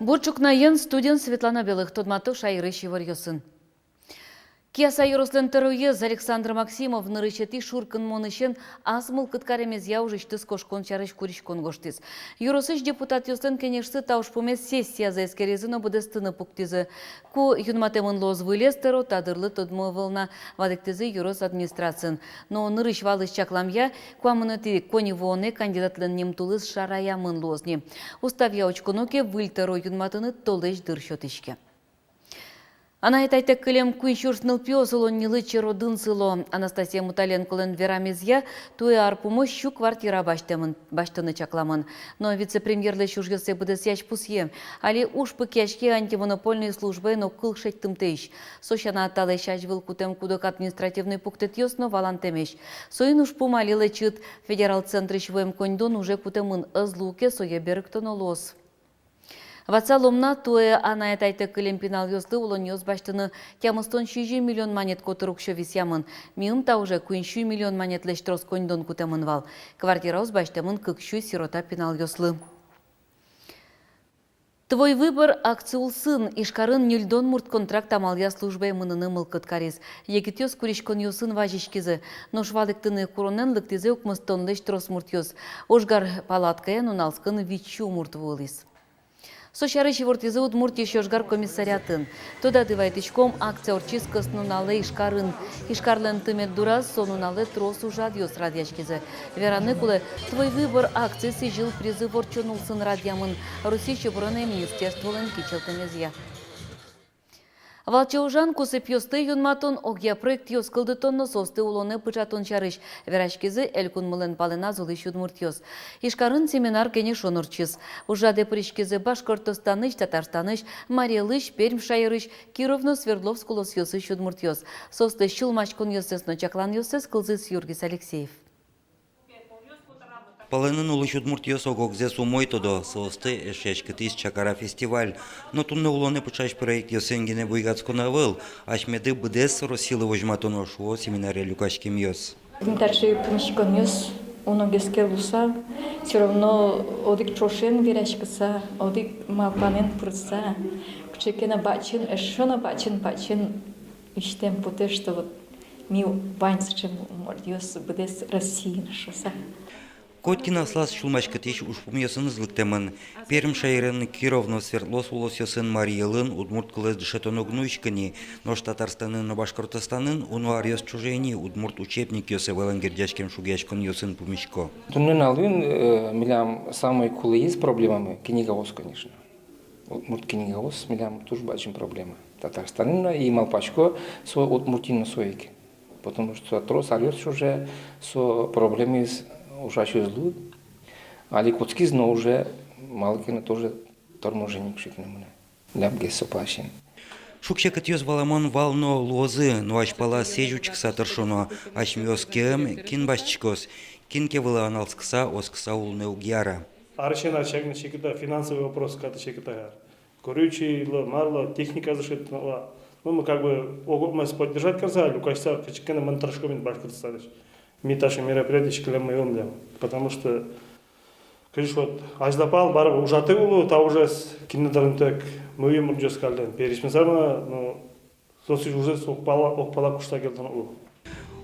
Бурчукнаен студент Светлана Белых тодматы шайрыщи варьосын. Кияса Ярослен Теруез Александр Максимов нырычети шуркын монышен азмыл кыткаремез яужышты скошкон чарыш куришкон гоштиз. Юросыш депутат Йослен кенешсы таушпумес сессия за эскерезіні будестыны пуктизы. Ку юнматемын лоз вылестеро тадырлы тодмывылна вадыктизы Юрос администрациян. Но нырыш валыш чакламя куамыныти коневоне кандидатлен немтулыз шараямын лозни. Устав яучконоке выльтеро юнматыны толдыш дыршотышке. Она айтайтек кылем куйшурсныл пиосыло нилыче родын сыло. Анастасия Муталенколен верамезья туе арпумо щу квартира баштыны чакламын. Но вице-премьерле шужгесе быдес яч пусье. Али уж пыкяшке антимонопольные службы, но кылшет тымтыш. Сощана талешач выл кутем кудок административный пуктет ёсно валантемеш. Соин уж пумалилы чыт федерал центрыш воем коньдон уже кутемын ызлуке сое беріктоно лос. Вацаломна туе ана айтайты кылем пинал ёсты улон ёс баштыны тямыстон 6 миллион монет котырукшо висямын. Миым та уже 6 миллион монет лештрос коньдон кутемын вал. Квартира уз баштымын кыкшу сирота пинал ёслы. Твой выбор акциул сын ишкарын нюльдон мурт контракт амалия службе мыныны мылкыт карис. Егетёс куришкон ёсын важишкизы. Ношвалыктыны куронен лыктизе укмыстон лештрос мурт ёс. Ошгар палаткая нуналскын вичу мурт вылис. Сощарыш вортизы удмурт ешёшгар комиссариатын. Тода дывайтычком акция орчискас нунале ишкарын. Ишкарлен тымет дураз сонунале трос ужад ёс радиашкизы. Вераны куле твой выбор акции сижил призыв орчонулсын радиамын. Руси чеброне министерстволен кичелтемезья. Валчаужан кусып ёсты юнматон огья проект ёс кылдытон нососты улоны пычатон чарыш. Верашкизы элькун мылен палена зулыш юдмурт ёс. Ишкарын семинар кене шонурчиз. Ужаде пришкизы Башкортостаныш, Татарстаныш, Мариялыш, Пермь шайрыш, Кировно, Свердловск улос ёсыш юдмурт ёс. Состы щулмачкон ёсес, но чаклан ёсес кылзыс Юргис Алексеев. Паленын улыш удмуртиос огогзе сумой тодо состы эшечкетис чакара фестиваль. Но тунны улоны пучаш проект йосенгене буйгацкона выл, ашмеды быдес росилы вожматоно шуо семинаре люкашким йос. Дальше помещикон йос, он гескелуса, все равно одик чошен вирашкаса, одик мапанен пурса, кчекена бачин, эшона бачин, ищем путе, что вот ми ваньс чем мордиос быдес России шоса. Коткина слас шулмачкатиш ушпум йосынызлыктемын. Пермь шайрын Кировно, Свердловск улос йосын Мариялын удмурт кылыз дышетоногнуйшкани, нош Татарстанын, Башкортостанын унуар йос чужени удмурт учебник йосы валангердяшкем шугяшкон йосын пумишко. Туннын алын милям самой кулы есть проблемами, книговоз, конечно. Удмурт книговоз, милям тоже большая проблема. Татарстанын и Малпачко свой удмуртин свойки. Потому что трос алёс уже со проблемами с ужаще злу, али коцкиз, но уже малкина тоже торможеник шикнемune. Лябге сопашин. Шукшекат йос валамон вално лозы, но аш пала сежучк сатыршоно, аш мёс кем кинбашчикос, кинке вала аналскса оскса улне угьяра. Аршена чекна чекита финансовый вопрос ката чекита. Корючий, марло, техника зашитала. Ну мы как бы могу поддержать казаль, у кайса чекена монтажкомин башкортостан. Миташи мероприятия шкалем мы потому что, конечно, вот аждапал бараб ужаты улу, та уже с кинодарынтек мы им уже сказали, пересмесарно, но соси уже окпала кушта келтан улу.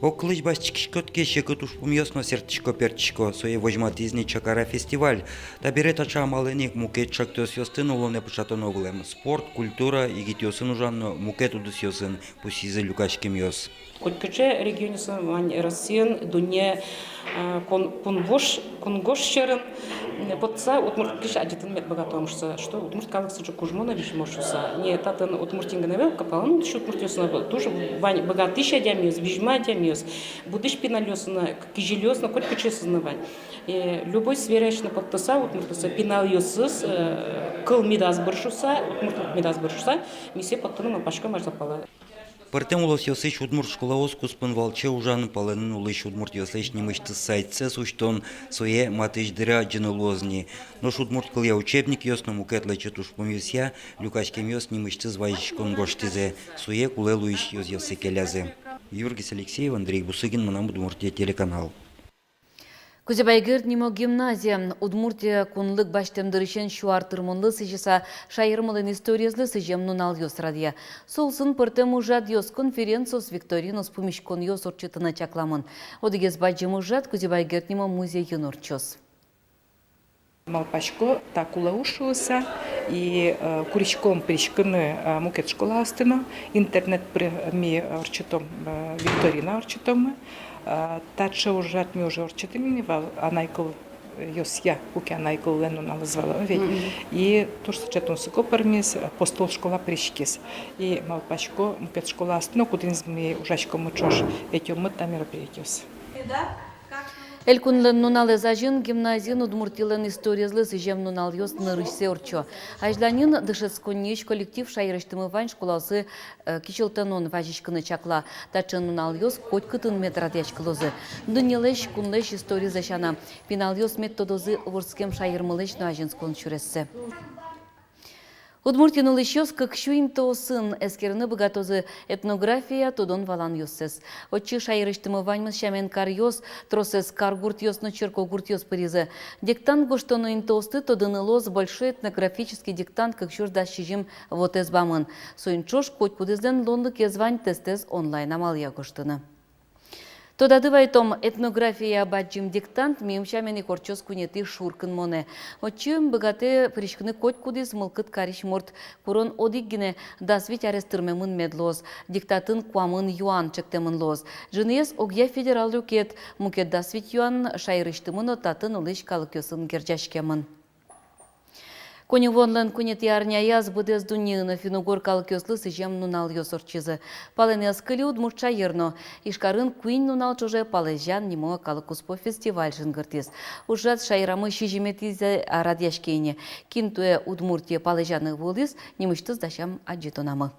Оклыч башчикшкотке шекут ушпум йосно сертичко перчичко, сое вожматизни чакара фестиваль. Таберет ача маленик мукет чактос йостын улоне пучатоноглем. Спорт, культура, игит йосын ужанно мукет удыс йосын, пусизы люкашким йос. Кольпече регионисан вань Россиян дуне конгошчерен подца удмурт киш адитен мет богатомшса, что удмурт калыксы же кужмона вишмошуса. Не татен удмуртингеневел капал, ну еще удмуртиосна тоже вань богатыша дямиос, вижма дямиос, будешь пиналёсна, кижелёсна, кольпечесна вань. Любой сверящий на подтаса удмуртоса пиналёсыз, кыл мидас быршуса, удмурт мидас быршуса, мисе подтану пашка марзапала. Партем улос йосыш удмурт школаос куспын валче ужан паленын улыш удмурт йосыш немышты сайтце суштон сое матыш дыра джинолозни. Нош удмурт кылья учебник йосно мукет лечет ушпум йосья, люкашкем йос немышты звайшкон гоштизе, сое куле луиш йос йосы келязе. Юргис Алексеев, Андрей Бусыгин, Манам Удмуртия телеканал. Кузебайгерт нимо гимназия. Удмуртия кунлык баштемдырышен шуартырмонлы сыжыса шайырмылын историязлы сыжем нунал йос радия. Солсын пыртем ужат йос конференциос викторинос пумишкон йос орчытына чакламын. Одыгез баджем ужат Кузебайгерт нимо музей юнорчос. Малпашко такула ушуса и куричком причканы мукет школа астына интернет ми орчитом викторина орчитом тача ужат ми уже орчитым анайкл йосья уки анайкл лену назвала и тур сочетон сокопермис постол школа причкис и малпашко мукет школа астына кудинз ми ужачко мучош этим мы там мероприятиос. Элькунлен нунал эзажин гимназин удмуртилен историязлы сыжем нунал йос нырышсе орчо. Ажланин дышецконнеч коллектив шайрыштымы вань школасы кичелтенон важичкыны чакла. Тачын нунал йос котькытын метрадячкылозы. Дынелеш кунлеш история зашана. Пинал йос методозы ворскем шайырмылеш нуажинскон чурессе. Удмуртин ылышёс как шуим тосын эскерны богатозы этнография тодон валан йоссес. Отчы шайрыштымы ваньмыз шамен кар йос, тросес кар гурт йосно черко гурт йос паризы. Диктант гоштону интосты тодын ылоз большой этнографический диктант как шур да шижим вот эзбамын. Соинчош коть кудезден лонлык езвань тестез онлайн амалия гоштыны. Тодадывай том этнография баджим диктант миемшамен и корчос кунеты шуркын моне. Отчым богате пришкны коть кудис мылкыт кариш морт курон одиггине дасвить арестырмемын медлоз. Диктатын куамын юан чектемын лоз. Жынес огья федерал рюкет мукет дасвить юан шайрыштымын отатын ылыш калыкёсын герджашкемын. Коневонлан кунет ярня яз будез дуньыны финугор калыкёслы сыжем нунал йосорчизы. Паленес кыли удмуртша ерно. Ишкарын куин нунал чуже палежан нимо калыкуспо фестиваль жынгыртис. Ужат шайрамы шижиметизе радяшкейне. Кинтуе удмуртия палежаны вулис немыштыз дашам аджитонамы.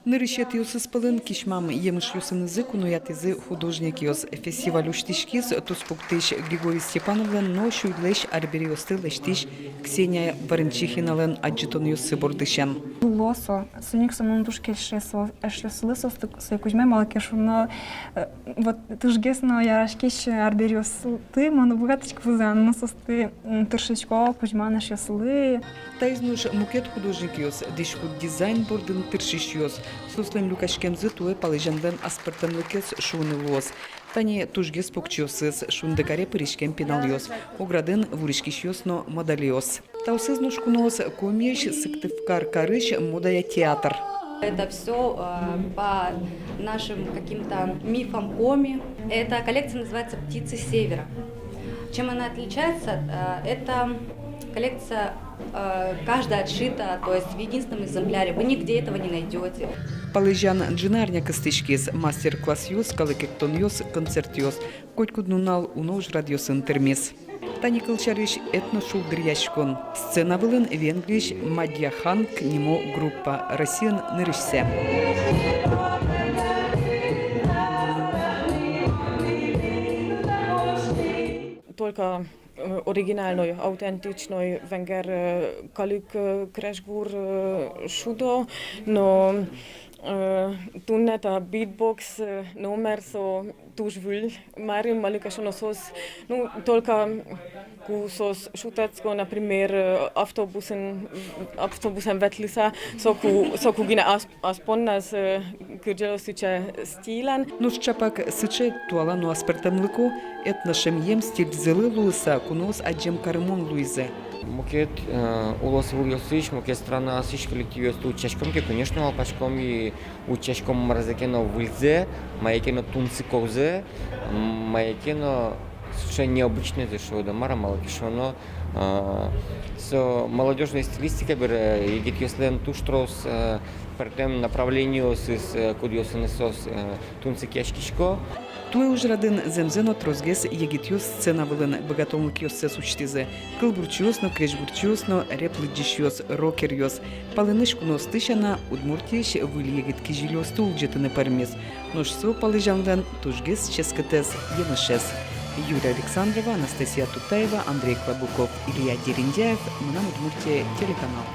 Нырышет юсыз пылын кишмам емыш юсынызы кунуятызы художник йос фестиваль уштишкиз туспуктыш Григорий Степановлен, но шуйдлеш арбериосты лештиш Ксения Варенчихинален аджитон юсы бордышен. Лосо, сыник самон тушкельше эшлесылысо сыкужме малкешуно вот тужгесно ярашкиш арбериосты моно богаточка вузан состы тыршичко пужмана шеслы. Тайзнуш мукет художник йос дишкут дизайн бордын тыршиш йос. Суслен Лукашкемзы туе палежанлен аспартанлыкес шуны лоз. Тане тужгес покчиосыз шундекаре пыришкем пиналиос. Оградын вуришкишиосно модалиос. Таусыз кунос комеш сыктывкар карыш модая театр. Это все по нашим каким-то мифам коми. Эта коллекция называется «Птицы севера». Чем она отличается? Это коллекция каждая отшита, то есть в единственном экземпляре. Вы нигде этого не найдете. Палежан джинарня кыстышкис мастер-класс йос, калыкектон йос, концерт йос. Котькуд нунал унож радиос интермес. Тани кылчарыш этношулдыр яшкон. Сцена вылын венгриш Мадья Ханг нимо группа Россиян нырышсе. Только оригинальной, аутентичной венгер калик крешгур шудо, но туннета битбокс номер со тужвил марим маликашоносос, ну только кусос шутацко, например, автобусен ветлиса, соку гина аспоннас кырджелосича стилан. Ну шчапак сыче туала ну аспертемлыку этношем ем стиль зылы луиса кунос аджем кармон луизе. Мукет улос вулюсыч, мукет страна сыч коллективе сту учачком, конечно, малпачком и учачком мразекено выльзе, маякено тунцикозе, маякено совершенно необычное, это что домара малакишоно. Со молодежной стилистикой бере егит если туштрос по тем направлению с кудиосенесос тунцикяшкишко. Туе уж радын земзено трозгес егитюс сцена вылын богатомлык йоссес учтизе. Кылбурчиосно, крешбурчиосно, реплыджишьос, рокерьос. Палынышкунос тышана удмуртиеш выль егит кижилёс тулджетыны пармес. Ношсо палыжандан тужгес ческетес емышес. Юлия Александрова, Анастасия Тутаева, Андрей Клобуков, Илья Дерендяев, Мунам Удмуртия, телеканал.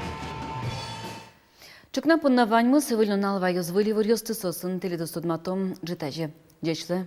Чыкна пунна ваньмы сывыльнунал вайоз выли вырьёсты сосын теледостудматом джитаже. Дечле.